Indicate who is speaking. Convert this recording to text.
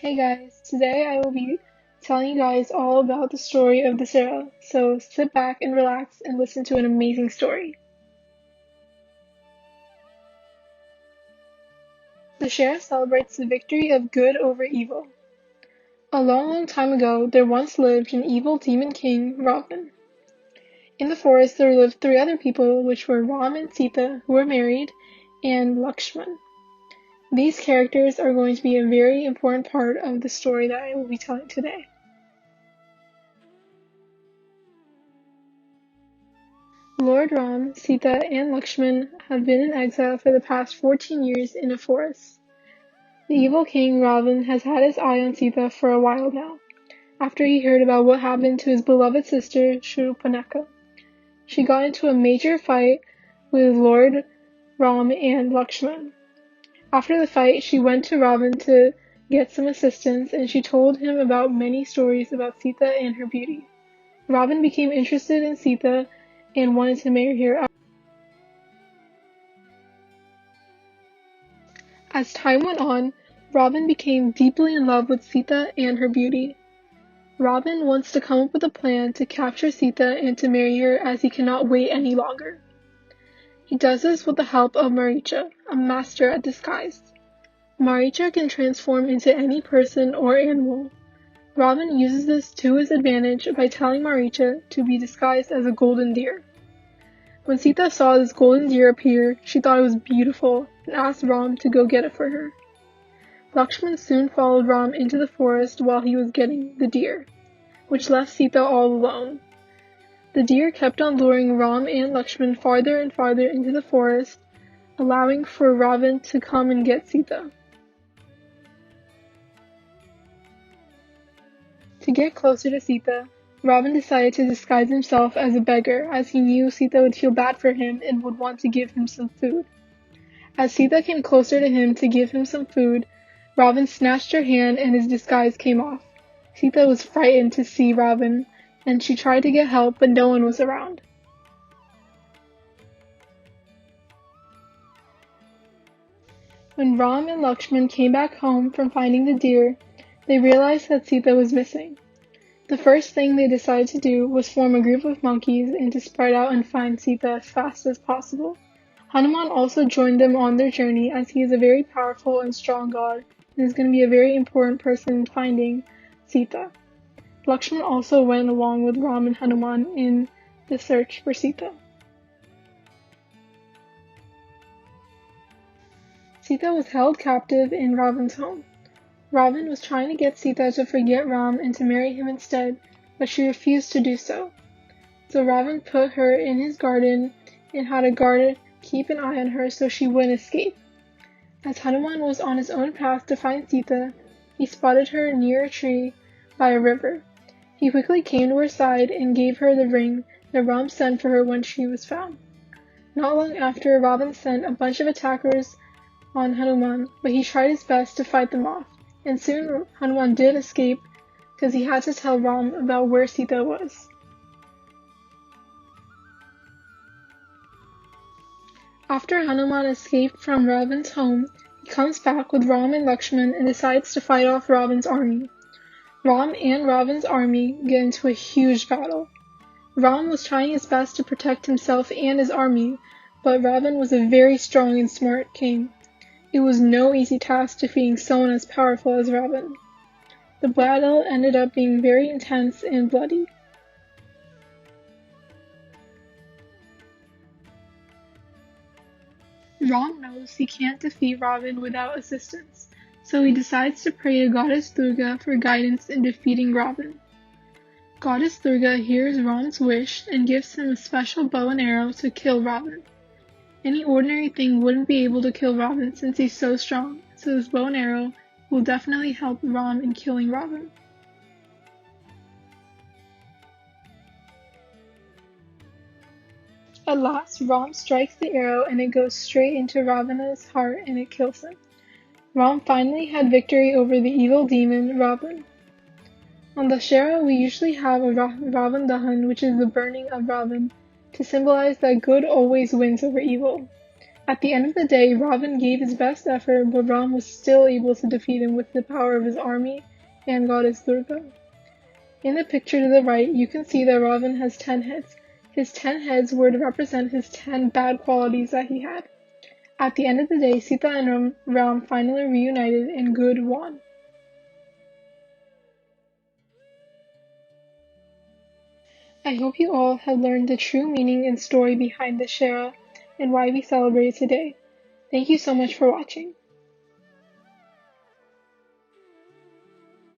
Speaker 1: Hey guys, today I will be telling you guys all about the story of Dusehra, so sit back and relax and listen to an amazing story. Dussehra celebrates the victory of good over evil. A long, long time ago, there once lived an evil demon king, Ravan. In the forest there lived three other people, which were Ram and Sita, who were married, and Lakshman. These characters are going to be a very important part of the story that I will be telling today. Lord Ram, Sita, and Lakshman have been in exile for the past 14 years in a forest. The evil king Ravan has had his eye on Sita for a while now, after he heard about what happened to his beloved sister Shurpanakha. She got into a major fight with Lord Ram and Lakshman. After the fight, she went to Ravan to get some assistance, and she told him about many stories about Sita and her beauty. Ravan became interested in Sita and wanted to marry her. As time went on, Ravan became deeply in love with Sita and her beauty. Ravan wants to come up with a plan to capture Sita and to marry her, as he cannot wait any longer. He does this with the help of Maricha, a master at disguise. Maricha can transform into any person or animal. Ravan uses this to his advantage by telling Maricha to be disguised as a golden deer. When Sita saw this golden deer appear, she thought it was beautiful and asked Ram to go get it for her. Lakshman soon followed Ram into the forest while he was getting the deer, which left Sita all alone. The deer kept on luring Ram and Lakshman farther and farther into the forest, allowing for Ravan to come and get Sita. To get closer to Sita, Ravan decided to disguise himself as a beggar, as he knew Sita would feel bad for him and would want to give him some food. As Sita came closer to him to give him some food, Ravan snatched her hand and his disguise came off. Sita was frightened to see Ravan, and she tried to get help, but no one was around. When Ram and Lakshman came back home from finding the deer, they realized that Sita was missing. The first thing they decided to do was form a group of monkeys and to spread out and find Sita as fast as possible. Hanuman also joined them on their journey, as he is a very powerful and strong god and is going to be a very important person in finding Sita. Lakshman also went along with Ram and Hanuman in the search for Sita. Sita was held captive in Ravan's home. Ravan was trying to get Sita to forget Ram and to marry him instead, but she refused to do so. So Ravan put her in his garden and had a guard keep an eye on her so she wouldn't escape. As Hanuman was on his own path to find Sita, he spotted her near a tree by a river. He quickly came to her side and gave her the ring that Ram sent for her when she was found. Not long after, Ravan sent a bunch of attackers on Hanuman, but he tried his best to fight them off. And soon Hanuman did escape because he had to tell Ram about where Sita was. After Hanuman escaped from Ravan's home, he comes back with Ram and Lakshman and decides to fight off Ravan's army. Ram and Ravan's army get into a huge battle. Ram was trying his best to protect himself and his army, but Ravan was a very strong and smart king. It was no easy task defeating someone as powerful as Ravan. The battle ended up being very intense and bloody. Ram knows he can't defeat Ravan without assistance, so he decides to pray to Goddess Durga for guidance in defeating Ravan. Goddess Durga hears Ram's wish and gives him a special bow and arrow to kill Ravan. Any ordinary thing wouldn't be able to kill Ravan since he's so strong, so this bow and arrow will definitely help Ram in killing Ravan. At last, Ram strikes the arrow and it goes straight into Ravana's heart and it kills him. Ram finally had victory over the evil demon Ravan. On Dussehra, we usually have a Ravan Dahan, which is the burning of Ravan, to symbolize that good always wins over evil. At the end of the day, Ravana gave his best effort, but Ram was still able to defeat him with the power of his army and goddess Durga. In the picture to the right, you can see that Ravana has 10 heads. His 10 heads were to represent his 10 bad qualities that he had. At the end of the day, Sita and Ram finally reunited and good won. I hope you all have learned the true meaning and story behind Dussehra and why we celebrate it today. Thank you so much for watching.